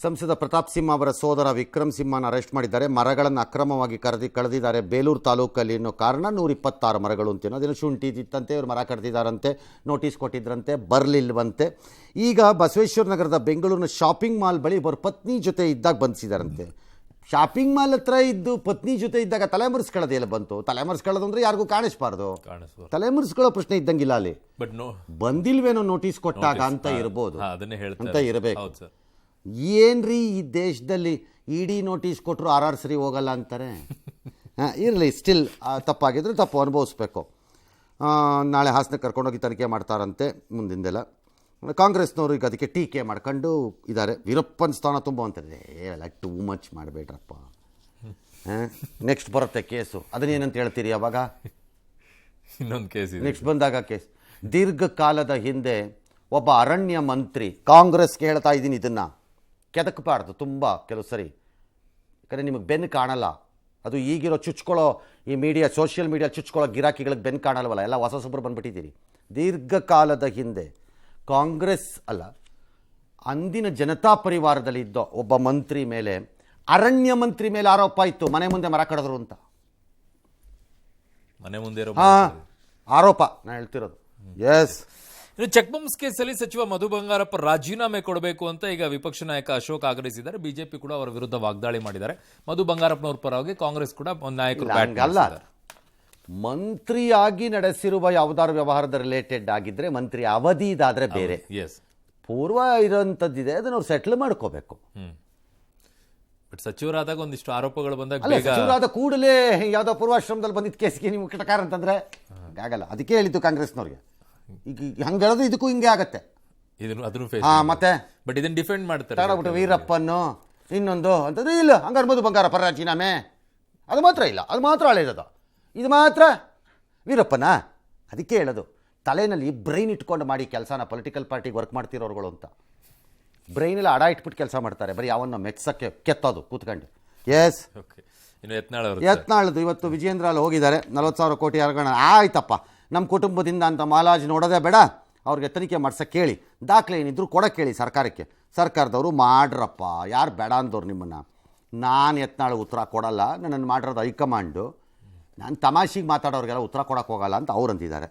ಸಂಸದ ಪ್ರತಾಪ್ ಸಿಂಹ ಅವರ ಸೋದರ ವಿಕ್ರಮ್ ಸಿಂಹನ ಅರೆಸ್ಟ್ ಮಾಡಿದ್ದಾರೆ. ಮರಗಳನ್ನು ಅಕ್ರಮವಾಗಿ ಕಳೆದಿದ್ದಾರೆ ಬೇಲೂರು ತಾಲೂಕಲ್ಲಿ ಅನ್ನೋ ಕಾರಣ 126 ಮರಗಳು ಅಂತೇನೋ ಅದೇನೋ ಶುಂಠಿ ಇತ್ತಂತೆ, ಇವರು ಮರ ಕಡ್ದಿದ್ದಾರಂತೆ, ನೋಟಿಸ್ ಕೊಟ್ಟಿದ್ರಂತೆ, ಬರಲಿಲ್ವಂತೆ. ಈಗ ಬಸವೇಶ್ವರ ನಗರದ ಬೆಂಗಳೂರಿನ ಶಾಪಿಂಗ್ ಮಾಲ್ ಬಳಿ ಇಬ್ಬರು ಪತ್ನಿ ಜೊತೆ ಇದ್ದಾಗ ಬಂಧಿಸಿದಾರಂತೆ. ಶಾಪಿಂಗ್ ಮಾಲ್ ಹತ್ರ ಇದ್ದು ಪತ್ನಿ ಜೊತೆ ಇದ್ದಾಗ ತಲೆಮರೆಸ್ಕೊಳ್ಳೋದು ಎಲ್ಲ ಬಂತು. ತಲೆಮರೆಸ್ಕೊಳ್ಳೋದು ಅಂದರೆ ಯಾರಿಗೂ ಕಾಣಿಸ್ಬಾರ್ದು, ತಲೆಮರೆಸ್ಕೊಳ್ಳೋ ಪ್ರಶ್ನೆ ಇದ್ದಂಗಿಲ್ಲ ಅಲ್ಲಿ. ಬಂದಿಲ್ವೇನೋ ನೋಟಿಸ್ ಕೊಟ್ಟಾಗ ಅಂತ ಇರ್ಬೋದು, ಅಂತ ಇರಬೇಕು. ಏನ್ರಿ ಈ ದೇಶದಲ್ಲಿ ಇಡಿ ನೋಟಿಸ್ ಕೊಟ್ಟರು ಆರ್ ಸರಿ ಹೋಗಲ್ಲ ಅಂತಾರೆ. ಇರಲಿ, ಸ್ಟಿಲ್ ತಪ್ಪಾಗಿದ್ರೆ ತಪ್ಪು ಅನುಭವಿಸ್ಬೇಕು. ನಾಳೆ ಹಾಸನಕ್ಕೆ ಕರ್ಕೊಂಡೋಗಿ ತನಿಖೆ ಮಾಡ್ತಾರಂತೆ ಮುಂದಿಂದೆಲ್ಲ. ಕಾಂಗ್ರೆಸ್ನವರು ಈಗ ಅದಕ್ಕೆ ಟೀಕೆ ಮಾಡ್ಕೊಂಡು ಇದ್ದಾರೆ. ವೀರಪ್ಪನ ಸ್ಥಾನ ತುಂಬ ಅಂತಾರೆ. ಎಲ್ಲ ಟೂ ಮಚ್ ಮಾಡಬೇಡ್ರಪ್ಪ. ನೆಕ್ಸ್ಟ್ ಬರುತ್ತೆ ಕೇಸು, ಅದನ್ನೇನಂತ ಹೇಳ್ತೀರಿ ಅವಾಗ? ಇನ್ನೊಂದು ಕೇಸ್ ನೆಕ್ಸ್ಟ್ ಬಂದಾಗ ಕೇಸ್. ದೀರ್ಘಕಾಲದ ಹಿಂದೆ ಒಬ್ಬ ಅರಣ್ಯ ಮಂತ್ರಿ, ಕಾಂಗ್ರೆಸ್ಗೆ ಹೇಳ್ತಾ ಇದ್ದೀನಿ, ಇದನ್ನು ಕೆದಕಬಾರ್ದು ತುಂಬ ಕೆಲವು ಸರಿ, ಯಾಕಂದರೆ ನಿಮಗೆ ಬೆನ್ನು ಕಾಣಲ್ಲ. ಅದು ಈಗಿರೋ ಚುಚ್ಕೊಳ್ಳೋ ಈ ಮೀಡಿಯಾ, ಸೋಷಿಯಲ್ ಮೀಡಿಯಾ ಚುಚ್ಕೊಳ್ಳೋ ಗಿರಾಕಿಗಳಿಗೆ ಬೆನ್ನು ಕಾಣಲ್ವಲ್ಲ, ಎಲ್ಲ ಹೊಸೊಬ್ಬರು ಬಂದುಬಿಟ್ಟಿದ್ದೀರಿ. ದೀರ್ಘಕಾಲದ ಹಿಂದೆ ಕಾಂಗ್ರೆಸ್ ಅಲ್ಲ, ಅಂದಿನ ಜನತಾ ಪರಿವಾರದಲ್ಲಿದ್ದ ಒಬ್ಬ ಮಂತ್ರಿ ಮೇಲೆ, ಅರಣ್ಯ ಮಂತ್ರಿ ಮೇಲೆ ಆರೋಪ ಇತ್ತು, ಮನೆ ಮುಂದೆ ಮರ ಕಡಿದ್ರು ಅಂತ. ಮನೆ ಮುಂದೆ ಆರೋಪ ನಾನು ಹೇಳ್ತಿರೋದು. ಎಸ್. ಇನ್ನು ಚೆಕ್ ಬೌನ್ಸ್ ಕೇಸಲ್ಲಿ ಸಚಿವ ಮಧು ಬಂಗಾರಪ್ಪ ರಾಜೀನಾಮೆ ಕೊಡಬೇಕು ಅಂತ ಈಗ ವಿಪಕ್ಷ ನಾಯಕ ಅಶೋಕ್ ಆಗ್ರಹಿಸಿದ್ದಾರೆ. ಬಿಜೆಪಿ ಕೂಡ ಅವರ ವಿರುದ್ಧ ವಾಗ್ದಾಳಿ ಮಾಡಿದ್ದಾರೆ. ಮಧು ಬಂಗಾರಪ್ಪನವ್ರ ಪರವಾಗಿ ಕಾಂಗ್ರೆಸ್ ಕೂಡ ನಾಯಕರು ಮಂತ್ರಿಯಾಗಿ ನಡೆಸಿರುವ ಯಾವುದಾದ್ರು ವ್ಯವಹಾರದ ರಿಲೇಟೆಡ್ ಆಗಿದ್ರೆ, ಮಂತ್ರಿ ಅವಧಿ ಇದಾದ್ರೆ ಬೇರೆ. ಪೂರ್ವ ಇರೋಂಥದ್ದಿದೆ, ಅದನ್ನ ಅವ್ರು ಸೆಟ್ಲ್ ಮಾಡ್ಕೋಬೇಕು. ಬಟ್ ಸಚಿವರಾದಾಗ ಒಂದಿಷ್ಟು ಆರೋಪಗಳು ಬಂದಾಗ ಸಚಿವರಾದ ಕೂಡಲೇ ಯಾವುದೋ ಪೂರ್ವಾಶ್ರಮದಲ್ಲಿ ಬಂದಿದ್ದ ಕೇಸ್ಗೆ ನೀವು ಕಟಕಾರ ಅಂತಂದ್ರೆ ಆಗಲ್ಲ. ಅದಕ್ಕೆ ಹೇಳಿದ್ದು ಕಾಂಗ್ರೆಸ್ನವ್ರಿಗೆ, ಈಗ ಹಂಗೆ ಹೇಳೋದು ಇದಕ್ಕೂ ಹಿಂಗೆ ಆಗತ್ತೆ. ಮತ್ತೆ ಬಟ್ ಇದನ್ನ ಡಿಫೆಂಡ್ ಮಾಡ್ತಾರೆ. ವೀರಪ್ಪನ್ನು ಇನ್ನೊಂದು ಅಂತಂದ್ರೆ ಇಲ್ಲ, ಹಂಗಾರೆ ಮಧು ಬಂಗಾರಪ್ಪ ರಾಜೀನಾಮೆ ಅದು ಮಾತ್ರ ಇಲ್ಲ, ಅದು ಮಾತ್ರ ಹಳೇದದು, ಇದು ಮಾತ್ರ ವೀರಪ್ಪನ. ಅದಕ್ಕೆ ಹೇಳೋದು, ತಲೆಯಲ್ಲಿ ಬ್ರೈನ್ ಇಟ್ಕೊಂಡು ಮಾಡಿ ಕೆಲಸನ, ಪೊಲಿಟಿಕಲ್ ಪಾರ್ಟಿಗೆ ವರ್ಕ್ ಮಾಡ್ತಿರೋರುಗಳು ಅಂತ ಬ್ರೈನೆಲ್ಲ ಅಡ ಇಟ್ಬಿಟ್ಟು ಕೆಲಸ ಮಾಡ್ತಾರೆ, ಬರೀ ಅವನ್ನ ಮೆಚ್ಚಕ್ಕೆ ಕೆತ್ತೋದು ಕೂತ್ಕೊಂಡು. ಎಸ್. ಯತ್ನಾಳದು ಇವತ್ತು ವಿಜೇಂದ್ರ ಅಲ್ಲಿ ಹೋಗಿದ್ದಾರೆ. 40,000 ಕೋಟಿ ಹಗರಣ ಆಯ್ತಪ್ಪ, ನಮ್ಮ ಕುಟುಂಬದಿಂದ ಅಂತ ಮಾಲಾಜ್ ನೋಡೋದೇ ಬೇಡ, ಅವ್ರಿಗೆ ತನಿಖೆ ಮಾಡ್ಸಕ್ಕೆ ಕೇಳಿ, ದಾಖಲೆ ಏನಿದ್ರು ಕೊಡೋಕ್ಕೆ ಕೇಳಿ ಸರ್ಕಾರಕ್ಕೆ. ಸರ್ಕಾರದವರು ಮಾಡ್ರಪ್ಪ, ಯಾರು ಬೇಡ ಅಂದವ್ರು ನಿಮ್ಮನ್ನು. ನಾನು ಯತ್ನಾಳು ಉತ್ತರ ಕೊಡಲ್ಲ, ನನ್ನನ್ನು ಮಾಡಿರೋದು ಹೈಕಮಾಂಡು, ನಾನು ತಮಾಷೆಗೆ ಮಾತಾಡೋರಿಗೆಲ್ಲ ಉತ್ತರ ಕೊಡೋಕೆ ಹೋಗಲ್ಲ ಅಂತ ಅವ್ರು ಅಂತಿದ್ದಾರೆ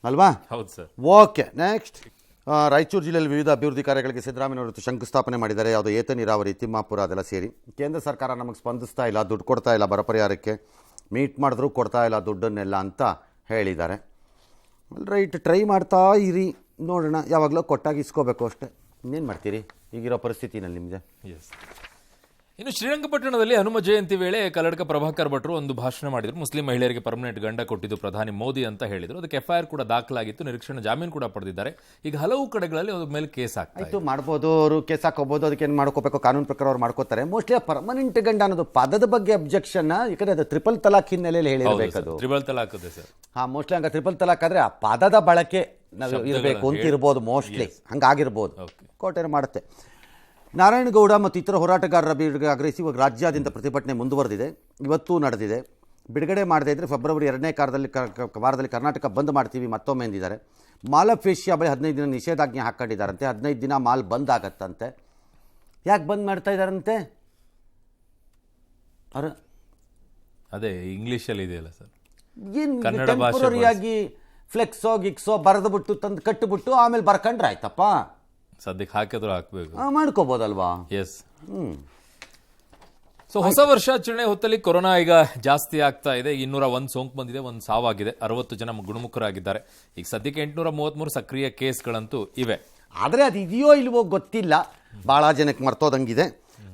ಅಲ್ವಾ? ಹೌದು ಸರ್. Okay, next. ರಾಯಚೂರು ಜಿಲ್ಲೆಯಲ್ಲಿ ವಿವಿಧ ಅಭಿವೃದ್ಧಿ ಕಾರ್ಯಗಳಿಗೆ ಸಿದ್ದರಾಮಯ್ಯವರು ಶಂಕುಸ್ಥಾಪನೆ ಮಾಡಿದ್ದಾರೆ. ಯಾವುದೋ ಏತ ನೀರಾವರಿ, ತಿಮ್ಮಾಪುರ ಅದೆಲ್ಲ ಸೇರಿ. ಕೇಂದ್ರ ಸರ್ಕಾರ ನಮಗೆ ಸ್ಪಂದಿಸ್ತಾ ಇಲ್ಲ, ದುಡ್ಡು ಕೊಡ್ತಾ ಇಲ್ಲ, ಬರ ಪರಿಹಾರಕ್ಕೆ ಮೀಟ್ ಮಾಡಿದ್ರೂ ಕೊಡ್ತಾ ಇಲ್ಲ ದುಡ್ಡನ್ನೆಲ್ಲ ಅಂತ ಹೇಳಿದ್ದಾರೆ. ರೈಟ್, ಟ್ರೈ ಮಾಡ್ತಾ ಇರಿ, ನೋಡೋಣ. ಯಾವಾಗಲೂ ಕೊಟ್ಟಾಗಿ ಇಸ್ಕೋಬೇಕು ಅಷ್ಟೇ, ಇನ್ನೇನು ಮಾಡ್ತೀರಿ ಈಗಿರೋ ಪರಿಸ್ಥಿತಿನಲ್ಲಿ ನಿಮಗೆ. ಇನ್ನು ಶ್ರೀರಂಗಪಟ್ಟಣದಲ್ಲಿ ಹನುಮ ಜಯಂತಿ ವೇಳೆ ಕಲ್ಲಡ್ಕ ಪ್ರಭಾಕರ್ ಭಟ್ರು ಒಂದು ಭಾಷಣ ಮಾಡಿದ್ರು. ಮುಸ್ಲಿಂ ಮಹಿಳೆಯರಿಗೆ ಪರ್ಮನೆಂಟ್ ಗಂಡ ಕೊಟ್ಟಿದ್ದು ಪ್ರಧಾನಿ ಮೋದಿ ಅಂತ ಹೇಳಿದ್ರು. ಅದಕ್ಕೆ FIR ಕೂಡ ದಾಖಲಾಗಿತ್ತು, ನಿರೀಕ್ಷಣಾ ಜಾಮೀನು ಕೂಡ ಪಡೆದಿದ್ದಾರೆ. ಈಗ ಹಲವು ಕಡೆಗಳಲ್ಲಿ ಅದ್ರ ಮೇಲೆ ಕೇಸ್ ಆಗ್ತಾಯಿತ್ತು. ಮಾಡ್ಬೋದು, ಅವರು ಕೇಸ್ ಹಾಕೋಬಹುದು, ಅದಕ್ಕೆ ಏನು ಮಾಡ್ಕೋಬೇಕು ಕಾನೂನು ಪ್ರಕಾರ ಅವ್ರು ಮಾಡ್ಕೋತಾರೆ. ಮೋಸ್ಟ್ಲಿ ಪರ್ಮನೆಂಟ್ ಗಂಡ ಅನ್ನೋದು ಪದದ ಬಗ್ಗೆ ಅಬ್ಜೆಕ್ಷನ್, ಯಾಕಂದ್ರೆ ಅದು ಟ್ರಿಪಲ್ ತಲಾಕ್ ಹಿನ್ನೆಲೆಯಲ್ಲಿ ಹೇಳಿರಬೇಕು. ಅದು ಟ್ರಿಪಲ್ ತಲಾಕ್ ಇದೆ ಸರ್. ಮೋಸ್ಟ್ಲಿ ಹಂಗ ಟ್ರಿಪಲ್ ತಲಾಕ್ ಆದ್ರೆ ಆ ಪದದ ಬಳಕೆ ನಾವು ಇರಬೇಕು ಅಂತ ಇರ್ಬೋದು, ಮೋಸ್ಟ್ಲಿ ಹಂಗಾಗಿರ್ಬೋದು. ಕೋರ್ಟ್ ಏನು ಮಾಡುತ್ತೆ. ನಾರಾಯಣಗೌಡ ಮತ್ತು ಇತರ ಹೋರಾಟಗಾರರ ಬಿಡುಗಡೆ ಆಗ್ರಹಿಸಿ ಇವಾಗ ರಾಜ್ಯಾದ್ಯಂತ ಪ್ರತಿಭಟನೆ ಮುಂದುವರೆದಿದೆ. ಇವತ್ತೂ ನಡೆದಿದೆ. ಬಿಡುಗಡೆ ಮಾಡದೇ ಇದ್ದರೆ ಫೆಬ್ರವರಿ 2ನೇ ವಾರದಲ್ಲಿ ಕರ್ನಾಟಕ ಬಂದ್ ಮಾಡ್ತೀವಿ ಮತ್ತೊಮ್ಮೆ ಎಂದಿದ್ದಾರೆ. ಮಾಲ್ ಆಫ್ ಏಷ್ಯಾ ಬಳಿ 15 ದಿನ ನಿಷೇಧಾಜ್ಞೆ ಹಾಕ್ಕೊಂಡಿದ್ದಾರಂತೆ. 15 ದಿನ ಮಾಲ್ ಬಂದ್ ಆಗತ್ತಂತೆ. ಯಾಕೆ ಬಂದ್ ಮಾಡ್ತಾ ಇದ್ದಾರಂತೆ? ಅದೇ ಇಂಗ್ಲೀಷಲ್ಲಿ ಇದೆಯಲ್ಲ ಸರ್, ಏನು ಟೆಂಪರರಿಯಾಗಿ ಫ್ಲೆಕ್ಸೋ ಗಿಕ್ಸೋ ಬರೆದು ಬಿಟ್ಟು ತಂದು ಕಟ್ಟಿಬಿಟ್ಟು ಆಮೇಲೆ ಬರ್ಕೊಂಡ್ರೆ ಆಯ್ತಪ್ಪ. ಸದ್ಯಕ್ಕೆ ಹಾಕಿದ್ರು ಹಾಕಬೇಕು, ಮಾಡ್ಕೋಬೋದಲ್ವಾ? ಎಸ್. ಸೊ ಹೊಸ ವರ್ಷಾಚರಣೆ ಹೊತ್ತಲ್ಲಿ ಕೊರೋನಾ ಈಗ ಜಾಸ್ತಿ ಆಗ್ತಾ ಇದೆ. 201 ಸೋಂಕು ಬಂದಿದೆ, 1 ಸಾವಾಗಿದೆ, 60 ಜನ ಗುಣಮುಖರಾಗಿದ್ದಾರೆ. ಈಗ ಸದ್ಯಕ್ಕೆ 833 ಸಕ್ರಿಯ ಕೇಸ್ಗಳಂತೂ ಇವೆ. ಆದರೆ ಅದು ಇದೆಯೋ ಇಲ್ವೋ ಗೊತ್ತಿಲ್ಲ, ಭಾಳ ಜನಕ್ಕೆ ಮರ್ತೋದಂಗಿದೆ.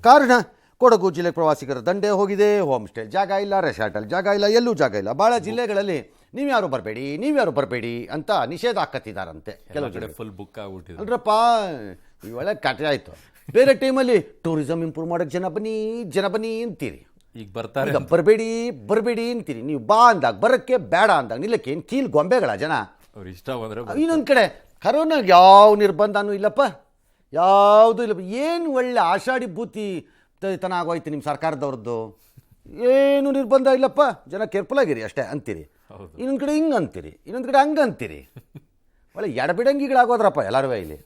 ಕಾರಣ ಕೊಡಗು ಜಿಲ್ಲೆ ಪ್ರವಾಸಿಗರ ದಂಡೆ ಹೋಗಿದೆ, ಹೋಮ್ ಸ್ಟೇ ಜಾಗ ಇಲ್ಲ, ರೆಸಾರ್ಟಲ್ಲಿ ಜಾಗ ಇಲ್ಲ, ಎಲ್ಲೂ ಜಾಗ ಇಲ್ಲ. ಭಾಳ ಜಿಲ್ಲೆಗಳಲ್ಲಿ ನೀವ್ಯಾರು ಬರಬೇಡಿ ಅಂತ ನಿಷೇಧ ಹಾಕತ್ತಿದ್ದಾರಂತೆ. ಕೆಲವು ಕಡೆ ಫುಲ್ ಬುಕ್ ಆಗ್ಬಿಟ್ಟಿದೆ ಅಲ್ರಪ್ಪ, ಇವೆಲ್ಲ ಕತೆ ಆಯಿತು. ಬೇರೆ ಟೈಮಲ್ಲಿ ಟೂರಿಸಂ ಇಂಪ್ರೂವ್ ಮಾಡೋಕ್ಕೆ ಜನ ಬನ್ನಿ ಅಂತೀರಿ, ಈಗ ಬರ್ತಾರೆ. ಬರಬೇಡಿ ಅಂತೀರಿ. ನೀವು ಬಾ ಅಂದಾಗ ಬರೋಕ್ಕೆ, ಬೇಡ ಅಂದಾಗ ನಿಲ್ಲಕ್ಕೆ ಏನು ಕೀಲ್ ಗೊಂಬೆಗಳ ಜನ. ಅವ್ರು ಇಷ್ಟ ಬಂದರೆ. ಇನ್ನೊಂದು ಕಡೆ ಕರೋನಾಗೆ ಯಾವ ನಿರ್ಬಂಧನೂ ಇಲ್ಲಪ್ಪ, ಯಾವುದೂ ಇಲ್ಲಪ್ಪ. ಏನು ಒಳ್ಳೆ ಆಷಾಢಿ ಭೂತಿ ತನ ಆಗೋಯ್ತು ನಿಮ್ಮ ಸರ್ಕಾರದವ್ರದ್ದು. ಏನು ನಿರ್ಬಂಧ ಇಲ್ಲಪ್ಪ, ಜನ ಕೇರ್ಫುಲ್ ಆಗಿರಿ ಅಷ್ಟೇ ಅಂತೀರಿ. ಇನ್ನೊಂದು ಕಡೆ ಹಿಂಗೆ ಅಂತೀರಿ, ಇನ್ನೊಂದು ಕಡೆ ಹಂಗೆ ಅಂತೀರಿ. ಒಳ್ಳೆ ಎಡಬಿಡಂಗಿಗಳಾಗೋದ್ರಪ್ಪ ಎಲ್ಲರೂ ಇಲ್ಲಿ.